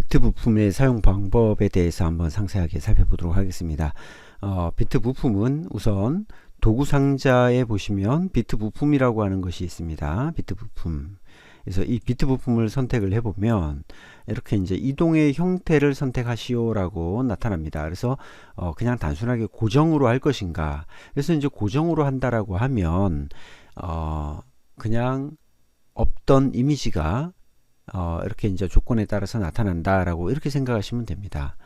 비트 부품의 사용 방법에 대해서 한번 상세하게 살펴보도록 하겠습니다. 비트 부품은 우선 도구 상자에 보시면 비트 부품이라고 하는 것이 있습니다. 비트 부품. 그래서 이 비트 부품을 선택을 해보면 이렇게 이제 이동의 형태를 선택하시오라고 나타납니다. 그래서 그냥 단순하게 고정으로 할 것인가. 그래서 이제 고정으로 한다라고 하면 그냥 없던 이미지가 이렇게 이제 조건에 따라서 나타난다라고 이렇게 생각하시면 됩니다.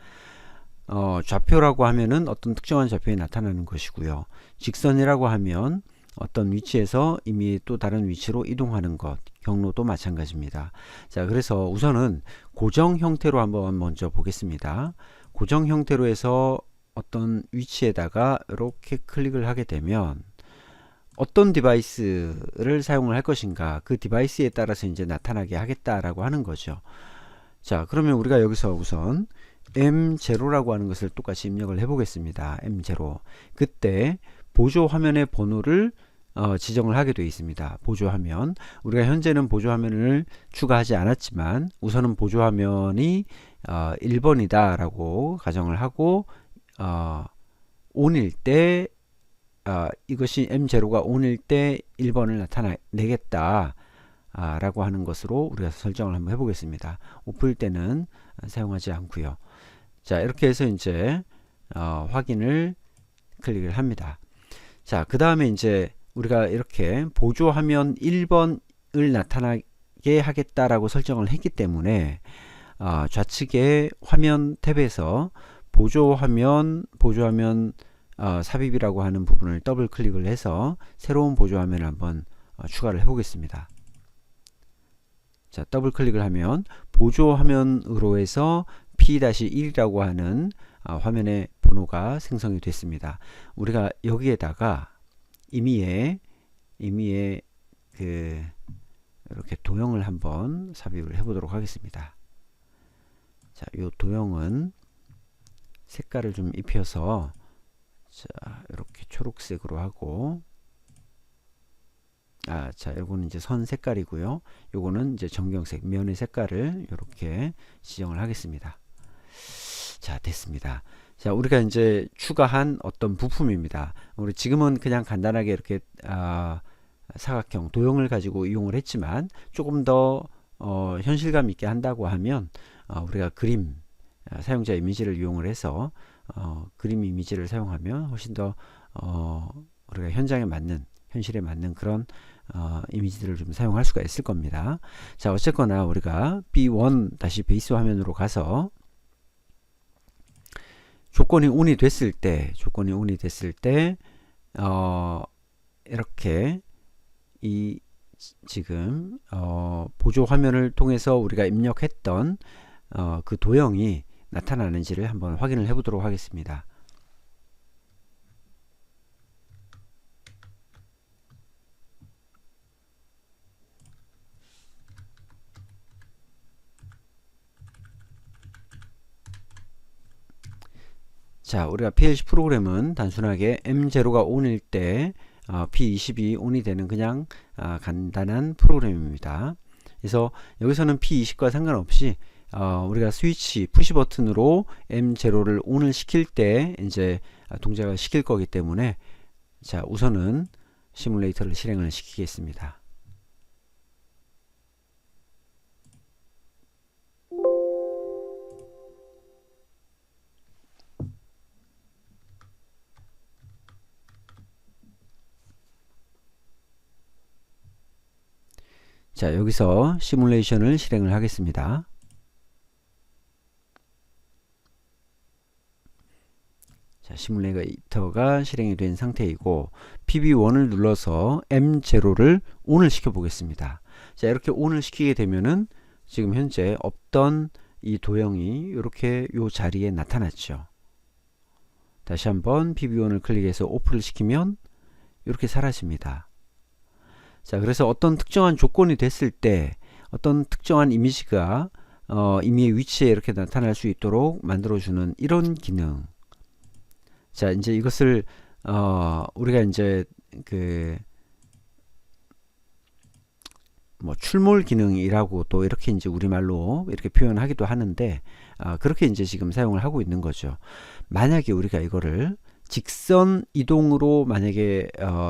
좌표라고 하면은 어떤 특정한 좌표에 나타나는 것이고요. 직선이라고 하면 어떤 위치에서 이미 또 다른 위치로 이동하는 것, 경로도 마찬가지입니다. 자, 그래서 우선은 고정 형태로 한번 먼저 보겠습니다. 고정 형태로 해서 어떤 위치에다가 이렇게 클릭을 하게 되면 어떤 디바이스를 사용을 할 것인가, 그 디바이스에 따라서 이제 나타나게 하겠다라고 하는 거죠. 자, 그러면 우리가 여기서 우선 M0라고 하는 것을 똑같이 입력을 해 보겠습니다. M0. 그때 보조 화면의 번호를 지정을 하게 되어 있습니다. 보조 화면. 우리가 현재는 보조 화면을 추가하지 않았지만 우선은 보조 화면이 1번이다 라고 가정을 하고 ON일 때 이것이 M0가 ON일 때 1번을 나타내겠다 라고 하는 것으로 우리가 설정을 한번 해보겠습니다. 오프일 때는 사용하지 않고요. 자, 이렇게 해서 이제 확인을 클릭을 합니다. 자, 그 다음에 이제 우리가 이렇게 보조화면 1번을 나타나게 하겠다라고 설정을 했기 때문에 좌측의 화면 탭에서 보조화면 삽입이라고 하는 부분을 더블 클릭을 해서 새로운 보조화면을 한번 추가를 해 보겠습니다. 자, 더블 클릭을 하면 보조화면으로 해서 P-1이라고 하는 화면의 번호가 생성이 됐습니다. 우리가 여기에다가 임의의 이렇게 도형을 한번 삽입을 해 보도록 하겠습니다. 자, 요 도형은 색깔을 좀 입혀서 자, 이렇게 초록색으로 하고 자, 요거는 이제 선 색깔이고요. 요거는 이제 정경색, 면의 색깔을 이렇게 지정을 하겠습니다. 자, 됐습니다. 자, 우리가 이제 추가한 어떤 부품입니다. 우리 지금은 그냥 간단하게 이렇게 사각형 도형을 가지고 이용을 했지만 조금 더 현실감 있게 한다고 하면 우리가 그림 사용자 이미지를 이용을 해서 그림 이미지를 사용하면 훨씬 더 우리가 현장에 맞는 현실에 맞는 그런 이미지들을 좀 사용할 수가 있을 겁니다. 자, 어쨌거나 우리가 B1 다시 베이스 화면으로 가서 조건이 온이 됐을 때 이렇게 이 지금 보조 화면을 통해서 우리가 입력했던 그 도형이 나타나는지를 한번 확인을 해 보도록 하겠습니다. 자, 우리가 PLC 프로그램은 단순하게 M0가 ON일 때 P20이 ON이 되는 그냥 간단한 프로그램입니다. 그래서 여기서는 P20과 상관없이 우리가 스위치 푸시 버튼으로 M0를 ON을 시킬 때 이제 동작을 시킬 거기 때문에 자, 우선은 시뮬레이터를 실행을 시키겠습니다. 자, 여기서 시뮬레이션을 실행을 하겠습니다. 자, 시뮬레이터가 실행이 된 상태이고 PB1을 눌러서 M0를 ON을 시켜 보겠습니다. 자, 이렇게 ON을 시키게 되면은 지금 현재 없던 이 도형이 이렇게 요 자리에 나타났죠. 다시 한번 PB1을 클릭해서 오프를 시키면 이렇게 사라집니다. 자, 그래서 어떤 특정한 조건이 됐을 때 어떤 특정한 이미지가 임의의 위치에 이렇게 나타날 수 있도록 만들어주는 이런 기능. 자, 이제 이것을 우리가 이제 뭐 출몰 기능이라고 또 이렇게 이제 우리말로 이렇게 표현하기도 하는데 그렇게 이제 지금 사용을 하고 있는 거죠. 만약에 우리가 이거를 직선 이동으로 만약에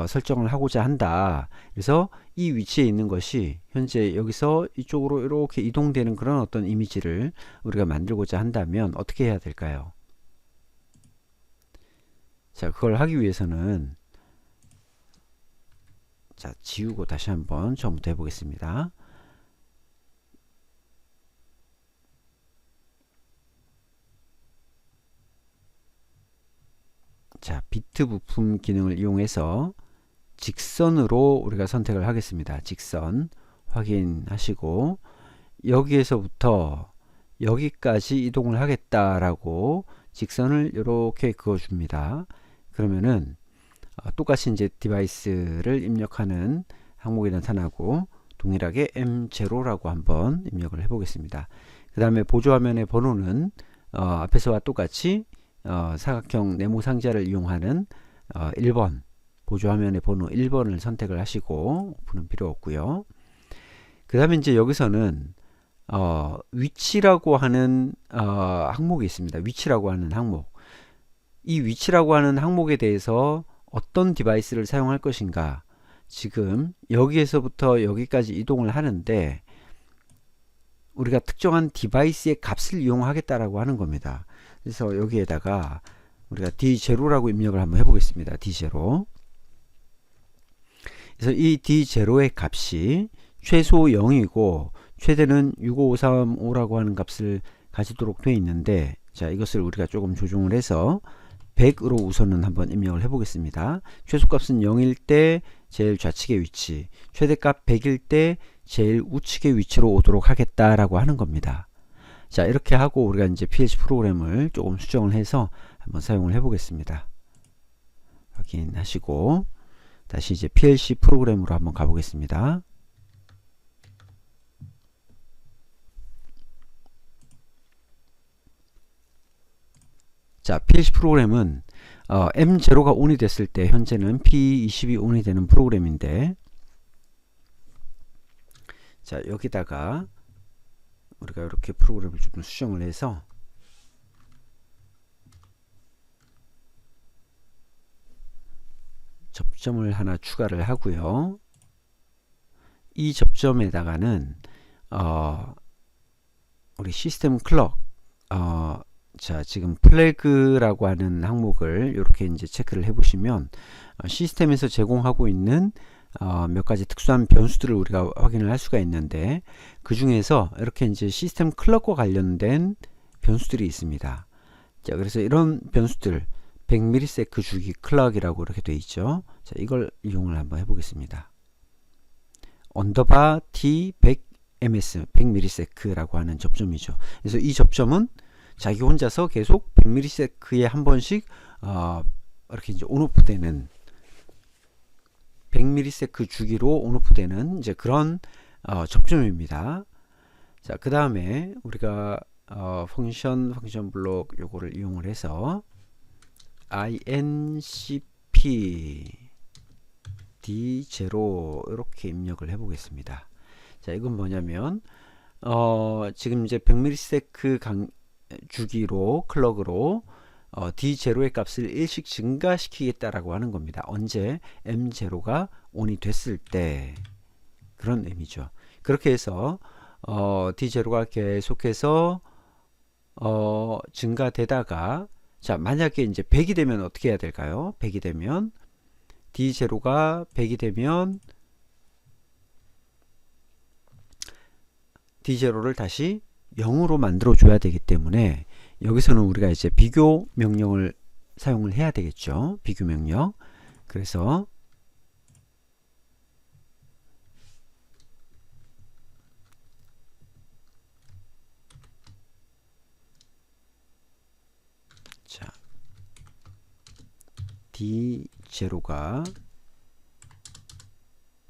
설정을 하고자 한다. 그래서 이 위치에 있는 것이 현재 여기서 이쪽으로 이렇게 이동되는 그런 어떤 이미지를 우리가 만들고자 한다면 어떻게 해야 될까요? 자, 그걸 하기 위해서는 자, 지우고 다시 한번 처음부터 해보겠습니다. 자, 비트 부품 기능을 이용해서 직선으로 우리가 선택을 하겠습니다. 직선 확인하시고 여기에서부터 여기까지 이동을 하겠다라고 직선을 이렇게 그어줍니다. 그러면은 똑같이 이제 디바이스를 입력하는 항목이 나타나고 동일하게 M0라고 한번 입력을 해 보겠습니다. 그 다음에 보조화면의 번호는 앞에서와 똑같이 사각형 네모 상자를 이용하는 1번 보조화면의 번호 1번을 선택을 하시고 오픈은 필요 없고요. 그 다음에 이제 여기서는 위치라고 하는 항목이 있습니다. 위치라고 하는 항목. 이 위치라고 하는 항목에 대해서 어떤 디바이스를 사용할 것인가. 지금 여기에서부터 여기까지 이동을 하는데 우리가 특정한 디바이스의 값을 이용하겠다라고 하는 겁니다. 그래서 여기에다가 우리가 D0라고 입력을 한번 해보겠습니다. D0. 그래서 이 D0의 값이 최소 0이고 최대는 65535라고 하는 값을 가지도록 되어 있는데 자, 이것을 우리가 조금 조정을 해서 100으로 우선은 한번 입력을 해 보겠습니다. 최소값은 0일 때 제일 좌측의 위치, 최대값 100일 때 제일 우측의 위치로 오도록 하겠다라고 하는 겁니다. 자, 이렇게 하고 우리가 이제 PLC 프로그램을 조금 수정을 해서 한번 사용을 해 보겠습니다. 확인하시고 다시 이제 PLC 프로그램으로 한번 가 보겠습니다. 자, PLC 프로그램은 M0가 온이 됐을 때 현재는 P20이 온이 되는 프로그램인데 자, 여기다가 우리가 이렇게 프로그램을 좀 수정을 해서 접점을 하나 추가를 하고요. 이 접점에다가는 우리 시스템 클럭 자, 지금 플래그라고 하는 항목을 이렇게 이제 체크를 해 보시면 시스템에서 제공하고 있는 몇 가지 특수한 변수들을 우리가 확인을 할 수가 있는데 그 중에서 이렇게 이제 시스템 클럭과 관련된 변수들이 있습니다. 자, 그래서 이런 변수들 100ms 주기 클럭이라고 이렇게 되어 있죠. 자, 이걸 이용을 한번 해 보겠습니다. 언더바 T 100ms 100ms라고 하는 접점이죠. 그래서 이 접점은 자기 혼자서 계속 100ms에 한 번씩 이렇게 이제 온오프 되는 100ms 주기로 온오프 되는 이제 그런 접점입니다. 자, 그 다음에 우리가 펑션 블록 요거를 이용을 해서 INCP D0 이렇게 입력을 해 보겠습니다. 자, 이건 뭐냐면 지금 이제 100ms 주기로 클럭으로 D0의 값을 1씩 증가시키겠다라고 하는 겁니다. 언제 M0가 온이 됐을 때 그런 의미죠. 그렇게 해서 D0가 계속해서 증가되다가 자, 만약에 이제 100이 되면 어떻게 해야 될까요? 100이 되면 D0가 100이 되면 D0를 다시 0으로 만들어 줘야 되기 때문에 여기서는 우리가 이제 비교 명령을 사용을 해야 되겠죠. 비교 명령. 그래서 자, D0가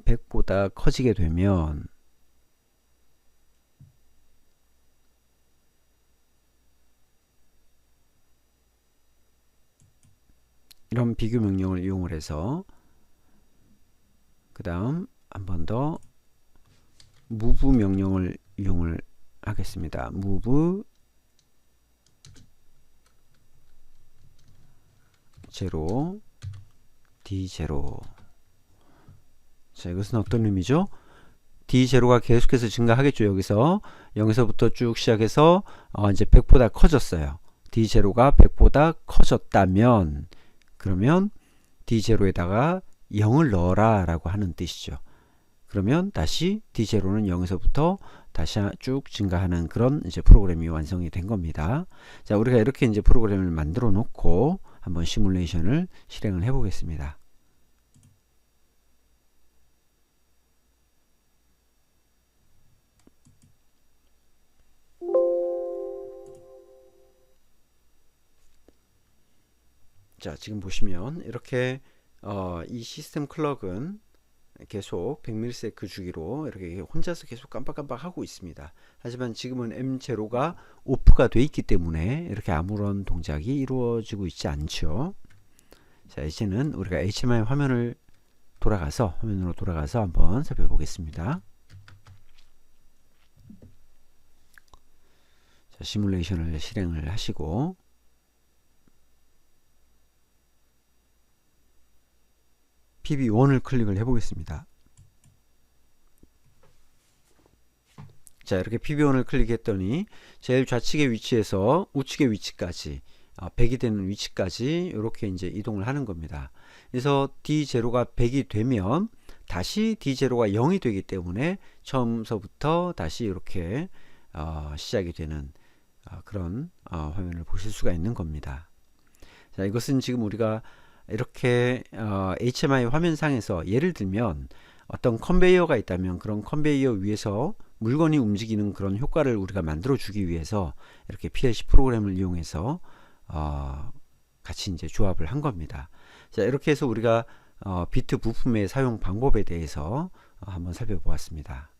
100보다 커지게 되면 이런 비교 명령을 이용을 해서 그 다음 한 번 더 move 명령을 이용을 하겠습니다. move 0 D0. 자, 이것은 어떤 의미죠? D0가 계속해서 증가하겠죠. 여기서 0에서부터 쭉 시작해서 이제 100보다 커졌어요. D0가 100보다 커졌다면 그러면 D0에다가 0을 넣어라 라고 하는 뜻이죠. 그러면 다시 D0는 0에서부터 다시 쭉 증가하는 그런 이제 프로그램이 완성이 된 겁니다. 자, 우리가 이렇게 이제 프로그램을 만들어 놓고 한번 시뮬레이션을 실행을 해 보겠습니다. 자, 지금 보시면 이렇게 이 시스템 클럭은 계속 100ms 주기로 이렇게 혼자서 계속 깜빡깜빡 하고 있습니다. 하지만 지금은 M0가 오프가 돼 있기 때문에 이렇게 아무런 동작이 이루어지고 있지 않죠. 자, 이제는 우리가 HMI 화면으로 돌아가서 한번 살펴보겠습니다. 자, 시뮬레이션을 실행을 하시고 PB1을 클릭을 해 보겠습니다. 자, 이렇게 PB1을 클릭했더니 제일 좌측의 위치에서 우측의 위치까지 100이 되는 위치까지 이렇게 이제 이동을 하는 겁니다. 그래서 D0가 100이 되면 다시 D0가 0이 되기 때문에 처음서부터 다시 이렇게 시작이 되는 그런 화면을 보실 수가 있는 겁니다. 자, 이것은 지금 우리가 이렇게 HMI 화면상에서 예를 들면 어떤 컨베이어가 있다면 그런 컨베이어 위에서 물건이 움직이는 그런 효과를 우리가 만들어 주기 위해서 이렇게 PLC 프로그램을 이용해서 같이 이제 조합을 한 겁니다. 자, 이렇게 해서 우리가 비트 부품의 사용 방법에 대해서 한번 살펴보았습니다.